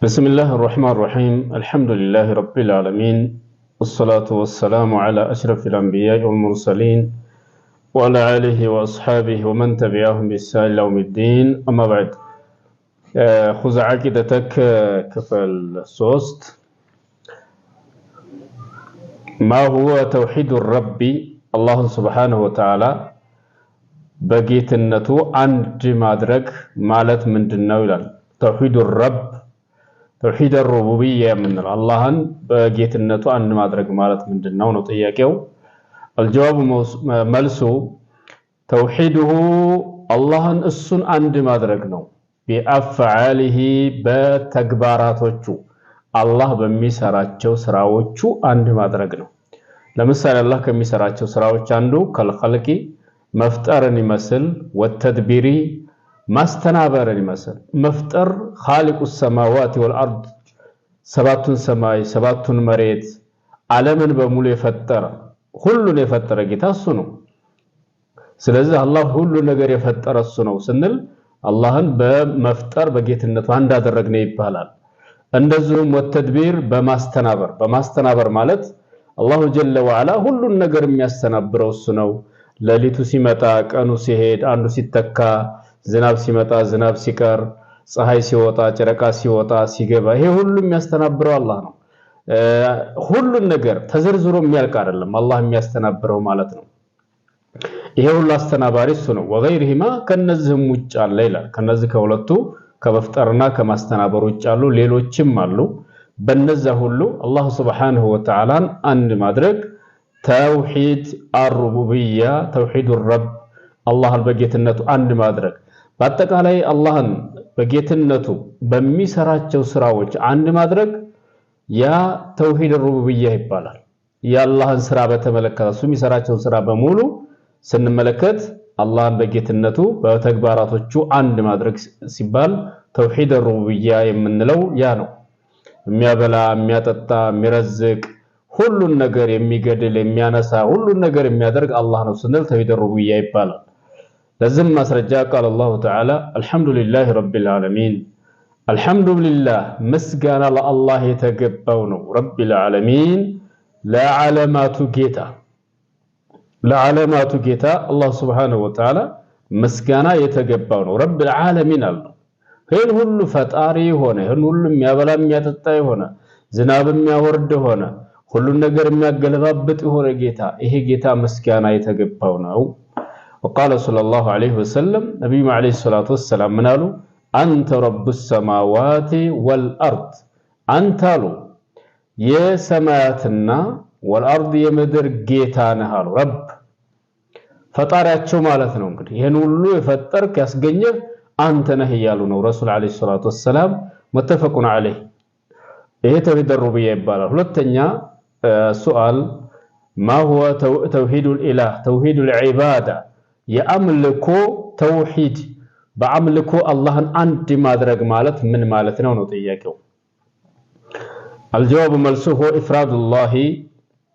بسم الله الرحمن الرحيم الحمد لله رب العالمين والصلاة والسلام على أشرف الأنبياء والمرسلين وعلى آله وأصحابه ومن تبعهم بإحسان إلى يوم الدين أما بعد خذ عقيدتك كفل الصوست ما هو توحيد الرب الله سبحانه وتعالى بقيت النتو عند مادرك مالت من دنولا توحيد الرب توحيد الربوبية من الله بقيت النتو عند مادرك مالت من دنولا طياكيو الجواب ملسو توحيده الله السن عند مادرك نو بأفعاله بتكباراتوچو الله በሚሰራቸው ስራዎቹ አንድ ማድረግ ነው። ለምሳሌ አላህ ከሚሰራቸው ስራዎች አንዱ ከልኸልቂ መፍጠርን ይመስል ወተድቢሪ ማስተናበርን ይመስል መፍጠር خالق السماوات والارض ሰባቱን ሰማይ ሰባቱን መሬት ዓለምን በሙሉ የፈጠረ ሁሉን የፈጠረ ጌታ እሱ ነው። ስለዚህ አላህ ሁሉ ነገር የፈጠረ እሱ ነው ስንል አላህን በመፍጠር በጌትነቱ አንድ አደረግነው ይባላል። እንደዚሁም ወተድቢር በማስተናበር ማለት አላሁ ጀለ ወዐላ ሁሉን ነገር የሚያስተናብረው እሱ ነው። ለሊቱ ሲመጣ ቀኑ ሲሄድ አንዱ ሲተካ ዝናብ ሲመጣ ዝናብ ሲቀር ፀሐይ ሲወጣ ጨረቃ ሲወጣ ሲገባ ይሄ ሁሉ የሚያስተናብረው አላህ ነው። ሁሉን ነገር ተዘርዝሮ የሚያልቅ አይደለም አላህ የሚያስተናብረው ማለት ነው። ይሄ ሁሉ አስተናባሪ እሱ ነው። ወገይሪሂማ ከነዚህም ውጭ አለ ይላል። ከነዚህ ከሁለቱ ከመፍጠርና ከማስተናበር ውጭ አሉ ሌሎችም አሉ። በነዛ ሁሉ አላህ Subhanahu Wa Ta'ala አንድ ማድረግ ተውሂድ አርቡብያ ተውሂድ الرب አላህን በጌትነቱ አንድ ማድረግ በአጠቃላይ አላህን በጌትነቱ በሚሰራቸው ስራዎች አንድ ማድረግ ያ ተውሂድ الربوبية ይባላል። የአላህን ስራ በተመለከተ እሱ የሚሰራቸው ስራ በሙሉ ስንመለከት አላህን በጌትነቱ በተግባራቶቹ አንድ ማድረግ ሲባል ተውሂድ الربوبية የምንለው ያ ነው። የሚያበላ የሚያጠጣ የሚረዝቅ ሁሉን ነገር የሚገድል የሚያነሳ ሁሉን ነገር የሚያደርግ አላህ ነው ስንል ተውሂድ الربوبية ይባላል። ለዚህም ማስረጃ ቃል አላሁ ተዓላ አልሐምዱሊላሂ ረቢል ዓለሚን አልሐምዱሊላህ ምስጋና ለአላህ የተገባው ነው። ረቢል ዓለሚን ለዓለማቱ ጌታ አላህ Subhanahu Wa Ta'ala ምስጋና የተገባው ነው። ረቢል ዓለሚን አለ ይሄን ሁሉ ፈጣሪ ሆነ ይሄን ሁሉ የሚያበላ የሚያጠጣ ሆነ ዝናብ የሚያወርድ ሆነ ሁሉን ነገር የሚያገለባብጥ ሆነ ጌታ ይሄ ጌታ ምስጋና የተገባው ነው። وقال صلى الله عليه وسلم نبي عليه الصلاه والسلام منالو انت رب السماوات والارض انت له የሰማያትና والارض የምድር ጌታ ነህ አሉ። ረብ ፈጣሪያቸው ማለት ነው። እንግዲህ ይሄን ሁሉ የፈጠርክ ያስገኘህ አንተ ነህ እያሉ ነው ረሱል አለይሂ ሰላቱ ወሰለም متفقون عليه። ይሄ ተውሂድ الربوبية ይባላል። ሁለተኛ ሱአል ما هو توحيد الاله توحيد العباده የአምልኮ ተውሂድ በአምልኮ አላህን አንድ ማድረግ ማለት ምን ማለት ነው ነው ጥያቄው። الجواب መልሱ هو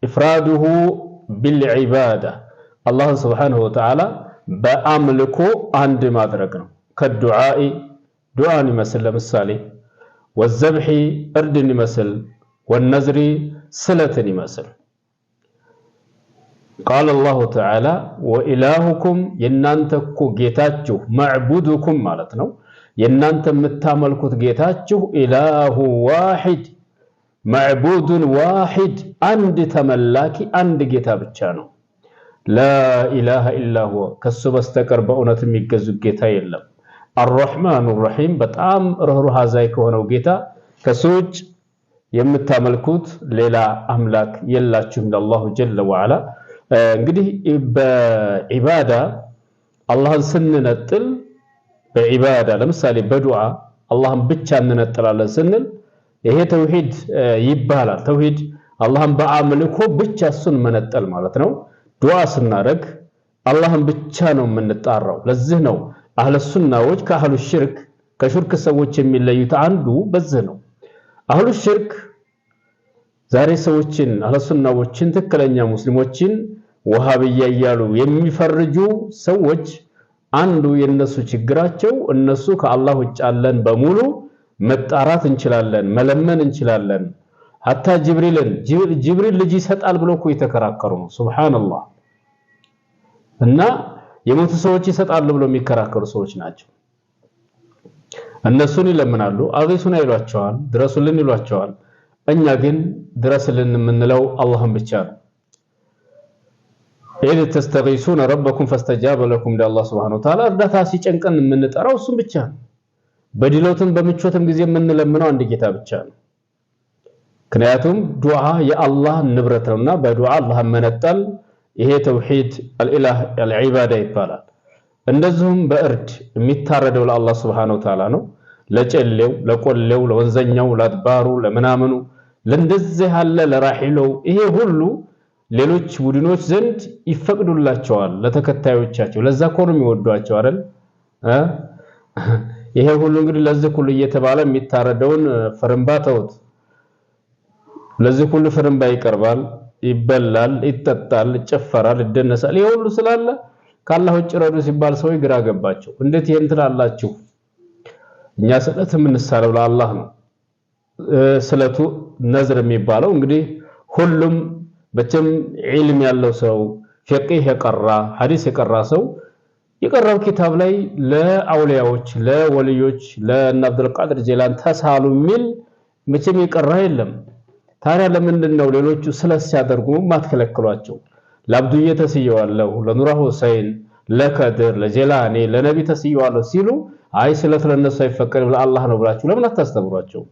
افراده بالعباده الله سبحانه وتعالى በአምልኮ አንድ ማድረግ ነው። ከዱዓኢ ዱዓን ይመስል ለምሳሌ والذبح እርድን ይመስል والنذر ስለትን ይመስል قال الله تعالى وإلهكم የናንተኩ ጌታችሁ معبودكم ማለት ነው የናንተ የምታመልኩት ጌታችሁ ኢላሁ ዋሂድ معبود واحد አንድ ተመላኪ አንድ ጌታ ብቻ ነው። لا اله الا هو ከሱ በስተቀር በእውነት የሚገዙ ጌታ የለም። الرحمن الرحيم በጣም ርህሩህ አዛኝ ከሆነው ጌታ ከሱጭ የምታመልኩት ሌላ አምላክ የላችሁም ለአላሁ ጀለ ወዐላ። እንግዲህ በዒባዳ አላህን ስንነጥል በዒባዳ ለምሳሌ በዱዓ አላህን ብቻ እንነጥላለን ስንል ይሄ ተውሂድ ይባላል። ተውሂድ አላህን በአምልኮ ብቻ እሱን መነጠል ማለት ነው። ዱዓ ስናደርግ አላህን ብቻ ነው የምንጣራው። ለዚህ ነው አህለ ሱናዎች ከአህሉ ሽርክ ከሽርክ ሰዎች የሚለዩት አንዱ በዚህ ነው። አህሉ ሽርክ ዛሬ ሰዎችን አህለ ሱናዎችን ትክክለኛ ሙስሊሞችን ወሃብያ እያሉ የሚፈርጁ ሰዎች አንዱ የነሱ ችግራቸው እነሱ ከአላህ ውጭ ያለን በሙሉ መጣራት እንችላለን፣ መለመን እንችላለን። ሐታ ጅብሪል ልጅ ይሰጣል ብሎ እኮ የተከራከሩ ነው። ሱብሃንአላህ። እና የሞቱ ሰዎች ይሰጣሉ ብሎ የሚከራከሩ ሰዎች ናቸው። እነሱን ይለምናሉ፣ አግሱና ይሏቸዋል፣ ድረሱልን ይሏቸዋል። እኛ ግን ድረስልን የምንለው አላህን ብቻ ነው። ኢዝ ተስተጊሱነ ረበኩም ፈስተጃበ ለኩም አላህ ሱብሃነሁ ወተዓላ እርዳታ ሲጨንቀን የምንጠራው እሱን ብቻ ነው። በድሎትም በምቾትም ጊዜ የምንለምነው አንድ ጌታ ብቻ ነው። ምክንያቱም ዱዓ የአላህ ንብረት ነውና በዱዓ አላህን መነጠል ይሄ ተውሂድ አልኢላህ አልዒባዳ ይባላል። እንደዚሁም በእርድ የሚታረደው ለአላህ ሱብሃነሁ ወተዓላ ነው። ለጨሌው፣ ለቆሌው፣ ለወንዘኛው፣ ለአድባሩ፣ ለምናምኑ ለእንደዚህ ያለ ለራሒለው ይሄ ሁሉ ሌሎች ቡድኖች ዘንድ ይፈቅዱላቸዋል ለተከታዮቻቸው። ለዛ እኮ ነው የሚወዷቸው አይደል? ይሄ ሁሉ እንግዲህ ለዚህ ሁሉ እየተባለ የሚታረደውን ፍርምባ ተውት። ለዚህ ሁሉ ፍርምባ ይቀርባል፣ ይበላል፣ ይጠጣል፣ ይጨፈራል፣ ይደነሳል። ይሄ ሁሉ ስላለ ከአላህ ውጭ ረዱ ሲባል ሰው ግራ ገባቸው። እንዴት ይሄን ትላላችሁ? እኛ ስለት የምንሳለው ለአላህ ነው። ስለቱ ነዝር የሚባለው እንግዲህ ሁሉም በተም ዒልም ያለው ሰው ፍቂህ የቀራ ሐዲስ የቀራ ሰው የቀራው ኪታብ ላይ ለአውሊያዎች ለወልዮች ለእነ አብዱል ቃድር ጀላን ተሳሉ የሚል መቼም የቀራ የለም። ታዲያ ለምንድን ነው ሌሎቹ ስለት ሲያደርጉ ማትከለክሏቸው? ለአብዱዬ ተስየዋለሁ፣ ለኑራ ሁሰይን፣ ለከድር፣ ለጀላኒ፣ ለነቢ ተስየዋለሁ ሲሉ አይ ስለት ለነሱ አይፈቀድም ለአላህ ነው ብላችሁ ለምን አታስተምሯቸው?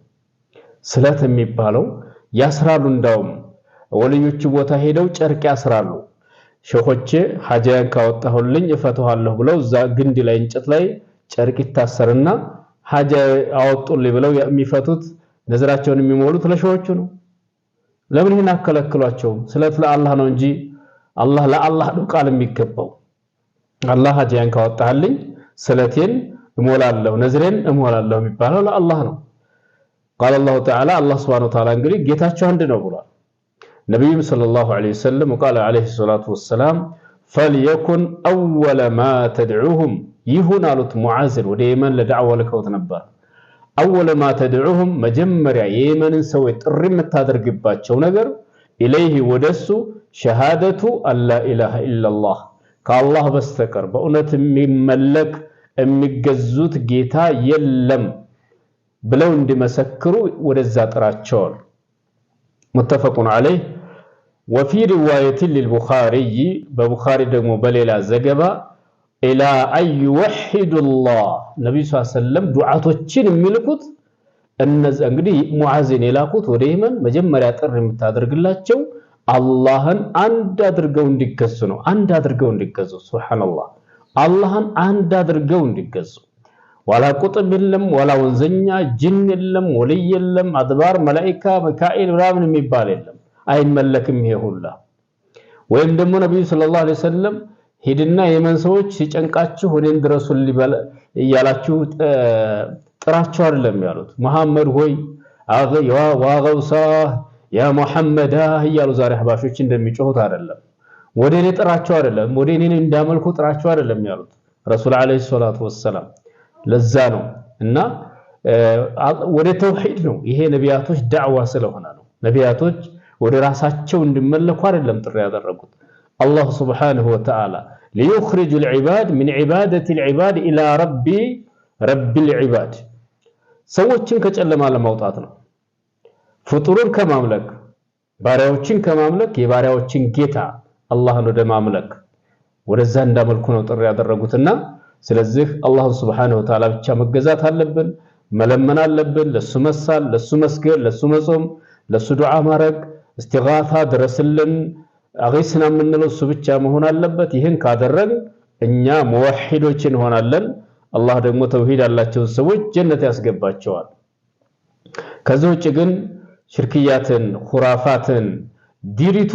ስለት የሚባለው ያስራሉ። እንዳውም ወልዮቹ ቦታ ሄደው ጨርቅ ያስራሉ። ሸኾቼ ሐጃያን ካወጣሁልኝ እፈተዋለሁ ብለው እዛ ግንድ ላይ እንጨት ላይ ጨርቅ ይታሰርና ሐጃ አወጡልኝ ብለው የሚፈቱት ነዝራቸውን የሚሞሉት ለሸኾቹ ነው። ለምን ይሄን አከለክሏቸው? ስለት ለአላህ ነው እንጂ አላህ ለአላህ ነው ቃል የሚገባው። አላህ ሐጃያን ካወጣልኝ ስለቴን እሞላለሁ ነዝሬን እሞላለሁ የሚባለው ለአላህ ነው። قال الله تعالى الله سبحانه وتعالى እንግዲህ ጌታቸው አንድ ነው ብሏል። ነብዩም ሰለላሁ ዐለይሂ ወሰለም وقال عليه الصلاه والسلام فليكن اول ما تدعوهم ይሁን አሉት ሙዓዝን ወደ የመን ለዳዕዋ ልከውት ነበር። اول ما تدعوهم መጀመሪያ የየመንን ሰዎች ጥሪ የምታደርግባቸው ነገር ኢለይሂ ወደሱ ሸሃደቱ አላ ኢላሃ ኢላላህ ከአላህ በስተቀር በእውነት የሚመለክ የሚገዙት ጌታ የለም ብለው እንዲመሰክሩ ወደዛ ጥራቸዋል። متفقون عليه وفي روايه للبخاري ببخاري ደግሞ በሌላ ዘገባ الى ان يوحد الله ነብዩ ሰለላሁ ዐለይሂ ወሰለም ዱዓቶችን የሚልኩት እነዚህ እንግዲህ ሙዓዝን የላኩት ወደ የመን መጀመሪያ ጥሪ የምታደርግላቸው አላህን አንድ አድርገው እንዲገዙ ነው። አንድ አድርገው እንዲገዙ ሱብሃንአላህ አላህን አንድ አድርገው እንዲገዙ ወላ ቁጥብ የለም ወላ ወንዘኛ ጅን የለም ወልይ የለም አድባር መላእክታ ሚካኤል ምናምን የሚባል የለም አይመለክም። ይሄ ሁላ ወይም ደግሞ ነብዩ ሰለላሁ ዐለይሂ ወሰለም ሄድና የመን ሰዎች ሲጨንቃችሁ ወደን ድረሱልኝ እያላችሁ ጥራቸው አይደለም ያሉት። መሐመድ ሆይ ዋገውሳ ያ ሙሐመዳ እያሉ ዛሬ አህባሾች እንደሚጮሁት አይደለም። ወደኔ ጥራቸው አይደለም ወደኔ እንዳመልኩ ጥራቸው አይደለም ያሉት ረሱል ዐለይሂ ሰላቱ ወሰለም። ለዛ ነው እና ወደ ተውሂድ ነው ይሄ ነቢያቶች ዳዕዋ ስለሆነ ነው። ነቢያቶች ወደ ራሳቸው እንዲመለኩ አይደለም ጥሪ ያደረጉት። አላህ ሱብሓነሁ ወተዓላ ليخرج العباد من عبادة العباد إلى رب العباد ሰዎችን ከጨለማ ለማውጣት ነው። ፍጡሩን ከማምለክ ባሪያዎችን ከማምለክ የባሪያዎችን ጌታ አላህን ወደ ማምለክ ወደዛ እንዳመልኩ ነው ጥሪ ያደረጉትና ስለዚህ አላህ ሱብሓነሁ ወተዓላ ብቻ መገዛት አለብን፣ መለመን አለብን፣ ለሱ መሳል፣ ለሱ መስገድ፣ ለሱ መጾም፣ ለሱ ዱዓ ማድረግ፣ እስቲጋታ ድረስልን አግስና የምንለው እሱ ብቻ መሆን አለበት። ይህን ካደረግን እኛ ሙወሂዶች እንሆናለን። አላህ ደግሞ ተውሂድ ያላቸው ሰዎች ጀነት ያስገባቸዋል። ከዚህ ውጭ ግን ሽርክያትን ኹራፋትን ዲሪቶ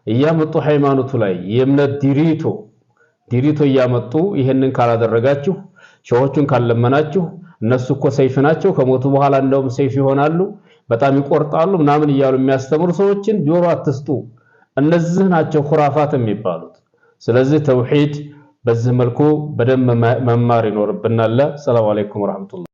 እያመጡ ሃይማኖቱ ላይ የእምነት ዲሪቶ እያመጡ ይሄንን ካላደረጋችሁ ሸሆቹን ካለመናችሁ እነሱ እኮ ሰይፍ ናቸው ከሞቱ በኋላ እንደውም ሰይፍ ይሆናሉ በጣም ይቆርጣሉ ምናምን እያሉ የሚያስተምሩ ሰዎችን ጆሮ አትስጡ። እነዚህ ናቸው ኹራፋት የሚባሉት። ስለዚህ ተውሂድ በዚህ መልኩ በደንብ መማር ይኖርብናል። ሰላም አለይኩም ወራህመቱላህ